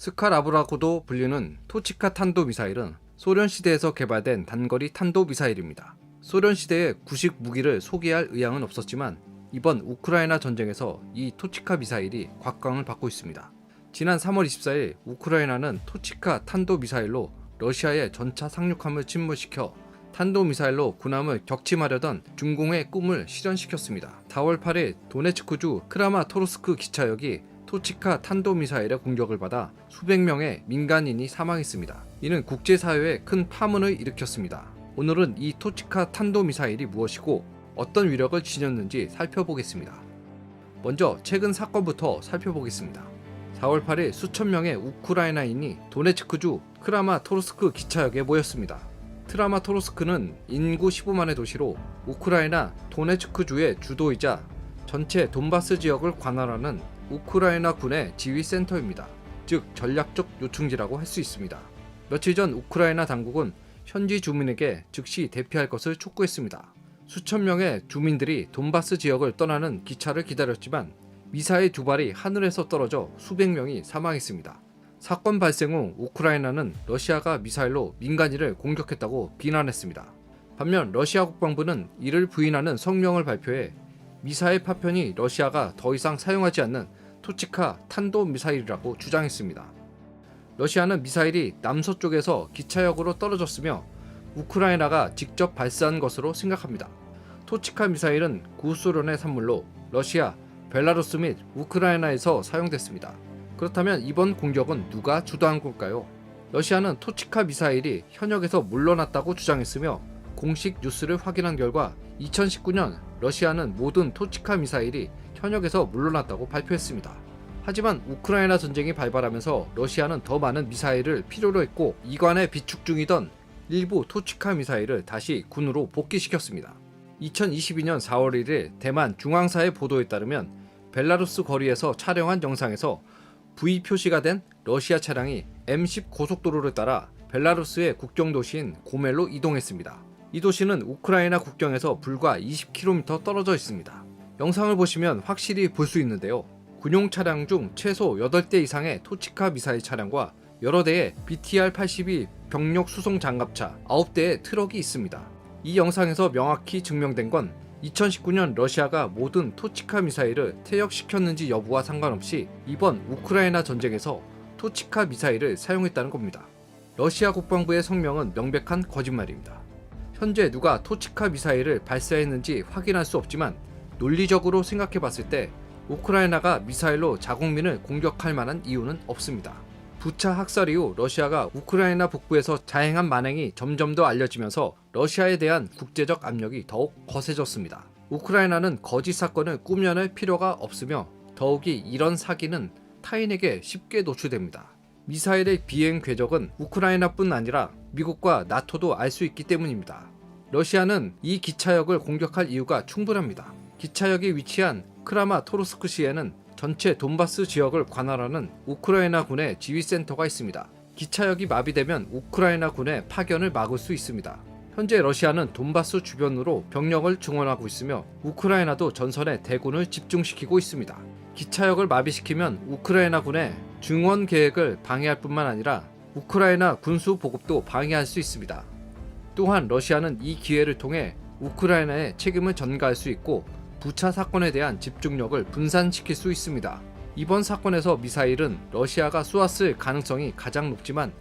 스카라브라고도 불리는 토치카 탄도미사일은 소련 시대에서 개발된 단거리 탄도미사일입니다. 소련 시대에 구식 무기를 소개할 의향은 없었지만 이번 우크라이나 전쟁에서 이 토치카 미사일이 곽광을 받고 있습니다. 지난 3월 24일 우크라이나는 토치카 탄도미사일로 러시아의 전차 상륙함을 침몰시켜 탄도미사일로 군함을 격침하려던 중공의 꿈을 실현시켰습니다. 4월 8일 도네츠크주 크라마토르스크 기차역이 토치카 탄도미사일의 공격을 받아 수백 명의 민간인이 사망했습니다. 이는 국제사회에 큰 파문을 일으켰습니다. 오늘은 이 토치카 탄도미사일이 무엇이고 어떤 위력을 지녔는지 살펴보겠습니다. 먼저 최근 사건부터 살펴보겠습니다. 4월 8일 수천 명의 우크라이나인이 도네츠크주 크라마토르스크 기차역에 모였습니다. 크라마토르스크는 인구 15만의 도시로 우크라이나 도네츠크주의 주도이자 전체 돈바스 지역을 관할하는 우크라이나 군의 지휘센터입니다. 즉 전략적 요충지라고 할 수 있습니다. 며칠 전 우크라이나 당국은 현지 주민에게 즉시 대피할 것을 촉구했습니다. 수천 명의 주민들이 돈바스 지역을 떠나는 기차를 기다렸지만 미사일 두 발이 하늘에서 떨어져 수백 명이 사망했습니다. 사건 발생 후 우크라이나는 러시아가 미사일로 민간인을 공격했다고 비난했습니다. 반면 러시아 국방부는 이를 부인하는 성명을 발표해 미사일 파편이 러시아가 더 이상 사용하지 않는 토치카 탄도미사일이라고 주장했습니다. 러시아는 미사일이 남서쪽에서 기차역으로 떨어졌으며 우크라이나가 직접 발사한 것으로 생각합니다. 토치카 미사일은 구소련의 산물로 러시아, 벨라루스 및 우크라이나에서 사용됐습니다. 그렇다면 이번 공격은 누가 주도한 걸까요? 러시아는 토치카 미사일이 현역에서 물러났다고 주장했으며 공식 뉴스를 확인한 결과 2019년 러시아는 모든 토치카 미사일이 현역에서 물러났다고 발표했습니다. 하지만 우크라이나 전쟁이 발발하면서 러시아는 더 많은 미사일을 필요로 했고 이관에 비축 중이던 일부 토치카 미사일을 다시 군으로 복귀시켰습니다. 2022년 4월 1일 대만 중앙사의 보도에 따르면 벨라루스 거리에서 촬영한 영상에서 V 표시가 된 러시아 차량이 M10 고속도로를 따라 벨라루스의 국경 도시인 고멜로 이동했습니다. 이 도시는 우크라이나 국경에서 불과 20km 떨어져 있습니다. 영상을 보시면 확실히 볼 수 있는데요. 군용 차량 중 최소 8대 이상의 토치카 미사일 차량과 여러 대의 BTR-82 병력 수송 장갑차 9대의 트럭이 있습니다. 이 영상에서 명확히 증명된 건 2019년 러시아가 모든 토치카 미사일을 퇴역시켰는지 여부와 상관없이 이번 우크라이나 전쟁에서 토치카 미사일을 사용했다는 겁니다. 러시아 국방부의 성명은 명백한 거짓말입니다. 현재 누가 토치카 미사일을 발사했는지 확인할 수 없지만 논리적으로 생각해봤을 때 우크라이나가 미사일로 자국민을 공격할 만한 이유는 없습니다. 부차 학살 이후 러시아가 우크라이나 북부에서 자행한 만행이 점점 더 알려지면서 러시아에 대한 국제적 압력이 더욱 거세졌습니다. 우크라이나는 거짓 사건을 꾸며낼 필요가 없으며 더욱이 이런 사기는 타인에게 쉽게 노출됩니다. 미사일의 비행 궤적은 우크라이나뿐 아니라 미국과 나토도 알 수 있기 때문입니다. 러시아는 이 기차역을 공격할 이유가 충분합니다. 기차역이 위치한 크라마토르스크시에는 전체 돈바스 지역을 관할하는 우크라이나 군의 지휘센터가 있습니다. 기차역이 마비되면 우크라이나 군의 파견을 막을 수 있습니다. 현재 러시아는 돈바스 주변으로 병력을 증원하고 있으며 우크라이나도 전선에 대군을 집중시키고 있습니다. 기차역을 마비시키면 우크라이나 군의 증원 계획을 방해할 뿐만 아니라 우크라이나 군수 보급도 방해할 수 있습니다. 또한 러시아는 이 기회를 통해 우크라이나의 책임을 전가할 수 있고 부차 사건에 대한 집중력을 분산시킬 수 있습니다. 이번 사건에서 미사일은 러시아가 쏘았을 가능성이 가장 높지만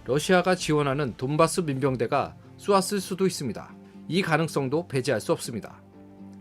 러시아가 지원하는 돈바스 민병대가 쏘았을 수도 있습니다. 이 가능성도 배제할 수 없습니다.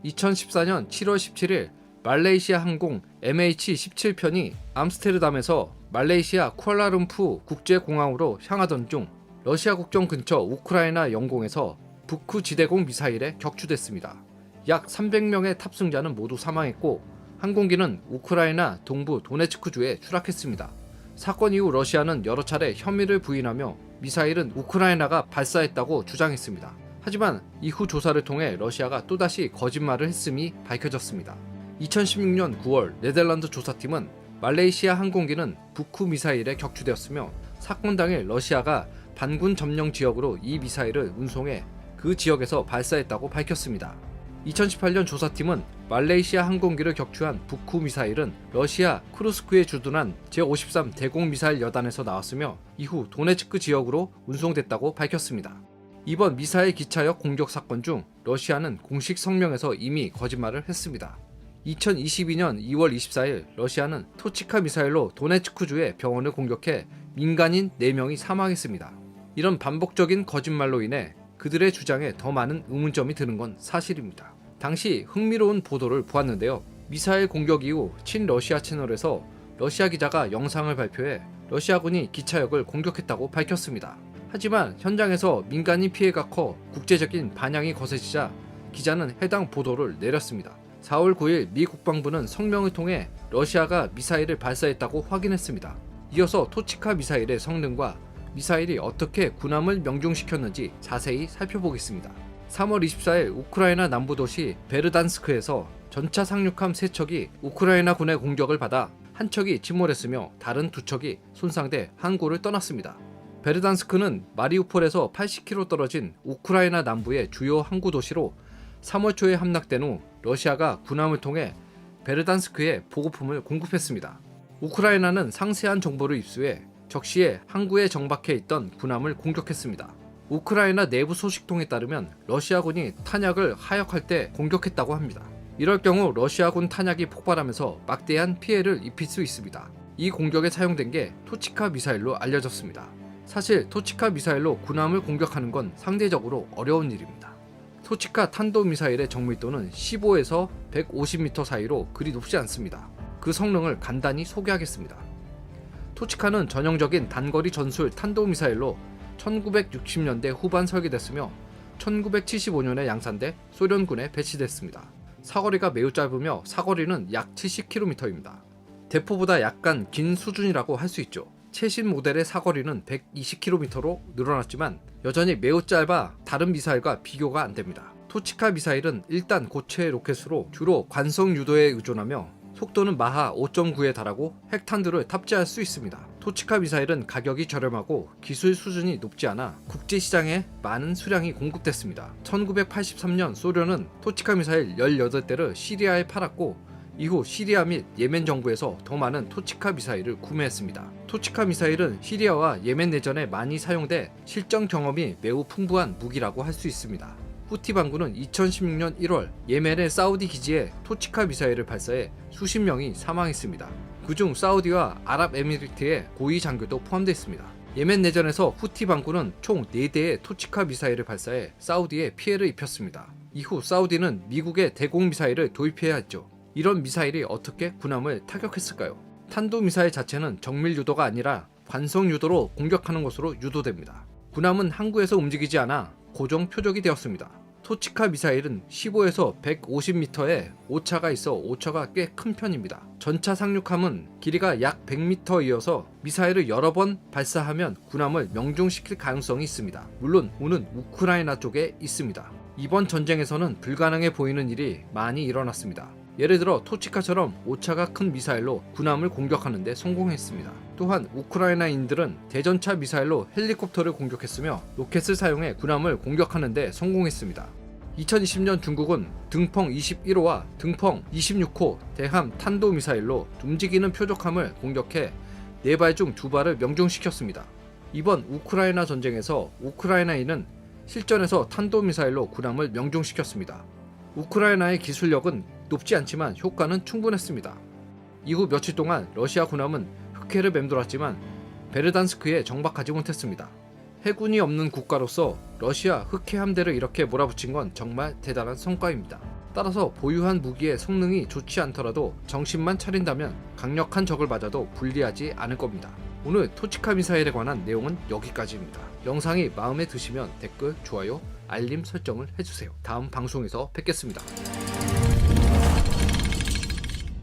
2014년 7월 17일 말레이시아 항공 MH17편이 암스테르담에서 말레이시아 쿠알라룸푸 국제공항으로 향하던 중 러시아 국경 근처 우크라이나 영공에서 북후 지대공 미사일에 격추됐습니다. 약 300명의 탑승자는 모두 사망했고 항공기는 우크라이나 동부 도네츠크주에 추락했습니다. 사건 이후 러시아는 여러 차례 혐의를 부인하며 미사일은 우크라이나가 발사했다고 주장했습니다. 하지만 이후 조사를 통해 러시아가 또다시 거짓말을 했음이 밝혀졌습니다. 2016년 9월 네덜란드 조사팀은 말레이시아 항공기는 북후 미사일에 격추되었으며 사건 당일 러시아가 반군 점령 지역으로 이 미사일을 운송해 그 지역에서 발사했다고 밝혔습니다. 2018년 조사팀은 말레이시아 항공기를 격추한 북후 미사일은 러시아 쿠르스크에 주둔한 제53 대공미사일 여단에서 나왔으며 이후 도네츠크 지역으로 운송됐다고 밝혔습니다. 이번 미사일 기차역 공격 사건 중 러시아는 공식 성명에서 이미 거짓말을 했습니다. 2022년 2월 24일 러시아는 토치카 미사일로 도네츠크주의 병원을 공격해 민간인 4명이 사망했습니다. 이런 반복적인 거짓말로 인해 그들의 주장에 더 많은 의문점이 드는 건 사실입니다. 당시 흥미로운 보도를 보았는데요. 미사일 공격 이후 친러시아 채널에서 러시아 기자가 영상을 발표해 러시아군이 기차역을 공격했다고 밝혔습니다. 하지만 현장에서 민간인 피해가 커 국제적인 반향이 거세지자 기자는 해당 보도를 내렸습니다. 4월 9일 미 국방부는 성명을 통해 러시아가 미사일을 발사했다고 확인했습니다. 이어서 토치카 미사일의 성능과 미사일이 어떻게 군함을 명중시켰는지 자세히 살펴보겠습니다. 3월 24일 우크라이나 남부 도시 베르단스크에서 전차 상륙함 3척이 우크라이나 군의 공격을 받아 한 척이 침몰했으며 다른 2척이 손상돼 항구를 떠났습니다. 베르단스크는 마리우폴에서 80km 떨어진 우크라이나 남부의 주요 항구 도시로 3월 초에 함락된 후 러시아가 군함을 통해 베르단스크에 보급품을 공급했습니다. 우크라이나는 상세한 정보를 입수해 적시에 항구에 정박해 있던 군함을 공격했습니다. 우크라이나 내부 소식통에 따르면 러시아군이 탄약을 하역할 때 공격했다고 합니다. 이럴 경우 러시아군 탄약이 폭발하면서 막대한 피해를 입힐 수 있습니다. 이 공격에 사용된 게 토치카 미사일로 알려졌습니다. 사실 토치카 미사일로 군함을 공격하는 건 상대적으로 어려운 일입니다. 토치카 탄도미사일의 정밀도는 15에서 150m 사이로 그리 높지 않습니다. 그 성능을 간단히 소개하겠습니다. 토치카는 전형적인 단거리 전술 탄도미사일로 1960년대 후반 설계됐으며 1975년에 양산돼 소련군에 배치됐습니다. 사거리가 매우 짧으며 사거리는 약 70km입니다. 대포보다 약간 긴 수준이라고 할 수 있죠. 최신 모델의 사거리는 120km로 늘어났지만 여전히 매우 짧아 다른 미사일과 비교가 안됩니다. 토치카 미사일은 1단 고체 로켓으로 주로 관성 유도에 의존하며 속도는 마하 5.9에 달하고 핵탄두를 탑재할 수 있습니다. 토치카 미사일은 가격이 저렴하고 기술 수준이 높지 않아 국제시장에 많은 수량이 공급됐습니다. 1983년 소련은 토치카 미사일 18대를 시리아에 팔았고 이후 시리아 및 예멘 정부에서 더 많은 토치카 미사일을 구매했습니다. 토치카 미사일은 시리아와 예멘 내전에 많이 사용돼 실전 경험이 매우 풍부한 무기라고 할 수 있습니다. 후티 반군은 2016년 1월 예멘의 사우디 기지에 토치카 미사일을 발사해 수십 명이 사망했습니다. 그중 사우디와 아랍에미리트의 고위 장교도 포함되어 있습니다. 예멘 내전에서 후티 반군은 총 4대의 토치카 미사일을 발사해 사우디에 피해를 입혔습니다. 이후 사우디는 미국의 대공 미사일을 도입해야 했죠. 이런 미사일이 어떻게 군함을 타격했을까요? 탄도미사일 자체는 정밀 유도가 아니라 관성 유도로 공격하는 것으로 유도됩니다. 군함은 항구에서 움직이지 않아 고정 표적이 되었습니다. 토치카 미사일은 15에서 150m의 오차가 있어 오차가 꽤 큰 편입니다. 전차 상륙함은 길이가 약 100m이어서 미사일을 여러 번 발사하면 군함을 명중시킬 가능성이 있습니다. 물론 우는 우크라이나 쪽에 있습니다. 이번 전쟁에서는 불가능해 보이는 일이 많이 일어났습니다. 예를 들어 토치카처럼 오차가 큰 미사일로 군함을 공격하는 데 성공했습니다. 또한 우크라이나인들은 대전차 미사일로 헬리콥터를 공격했으며 로켓을 사용해 군함을 공격하는 데 성공했습니다. 2020년 중국은 등펑 21호와 등펑 26호 대함 탄도미사일로 움직이는 표적함을 공격해 4발 중 2발을 명중시켰습니다. 이번 우크라이나 전쟁에서 우크라이나인은 실전에서 탄도미사일로 군함을 명중시켰습니다. 우크라이나의 기술력은 높지 않지만 효과는 충분했습니다. 이후 며칠 동안 러시아 군함은 흑해를 맴돌았지만 베르단스크에 정박하지 못했습니다. 해군이 없는 국가로서 러시아 흑해 함대를 이렇게 몰아붙인 건 정말 대단한 성과입니다. 따라서 보유한 무기의 성능이 좋지 않더라도 정신만 차린다면 강력한 적을 맞아도 불리하지 않을 겁니다. 오늘 토치카 미사일에 관한 내용은 여기까지입니다. 영상이 마음에 드시면 댓글, 좋아요, 알림 설정을 해주세요. 다음 방송에서 뵙겠습니다.